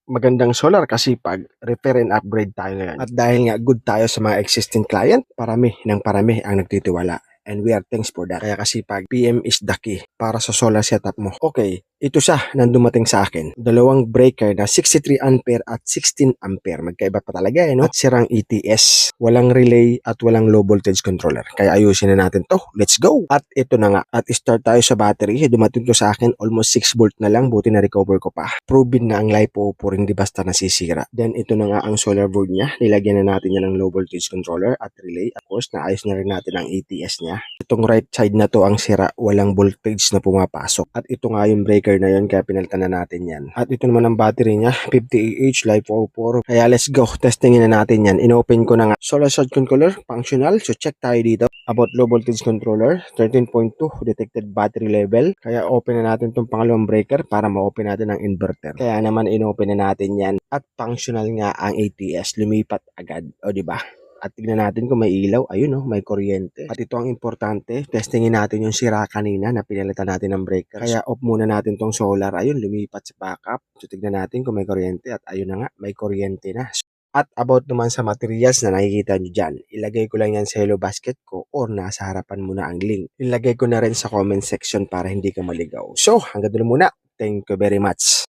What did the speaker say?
magandang solar kasi pag repair and upgrade tayo ngayon. At dahil nga good tayo sa mga existing client, parami ng parami ang nagtitiwala. And we are thanks for that. Kaya kasi pag PM is the key para sa solar setup mo. Okay, ito siya nang dumating sa akin. Dalawang breaker na 63 ampere at 16 ampere. Magkaiba pa talaga no? At sirang ETS. Walang relay at walang low voltage controller. Kaya ayusin na natin to. Let's go! At ito na nga. At start tayo sa battery. Dumating to sa akin almost 6 volt na lang. Buti na recover ko pa. Proven na ang LiPo po rin di basta nasisira. Then ito na nga ang solar board niya. Nilagyan na natin yan ng low voltage controller at relay. Of course, naayos na rin natin ang ETS niya. Itong right side na to ang sira, walang voltage na pumapasok. At ito nga yung breaker na yun, kaya pinalitan na natin yan. At ito naman ang battery niya, 50Ah LiPo 4. Kaya let's go, testingin na natin yan. Inopen ko na nga. Solar surge controller, functional. So check tayo dito. About low voltage controller, 13.2 detected battery level. Kaya open na natin itong pangalawang breaker para ma-open natin ang inverter. Kaya naman inopen na natin yan. At functional nga ang ATS, lumipat agad. O diba? At tignan natin kung may ilaw. Ayun may kuryente. At ito ang importante. Testingin natin yung sira kanina na pinalitan natin ng breaker. Kaya off muna natin tong solar. Ayun, lumipat sa backup. So tignan natin kung may kuryente. At ayun na nga, may kuryente na. At about naman sa materials na nakikita nyo dyan, ilagay ko lang yan sa hello basket ko or nasa harapan mo na ang link. Ilagay ko na rin sa comment section para hindi ka maligaw. So, hanggang doon muna. Thank you very much.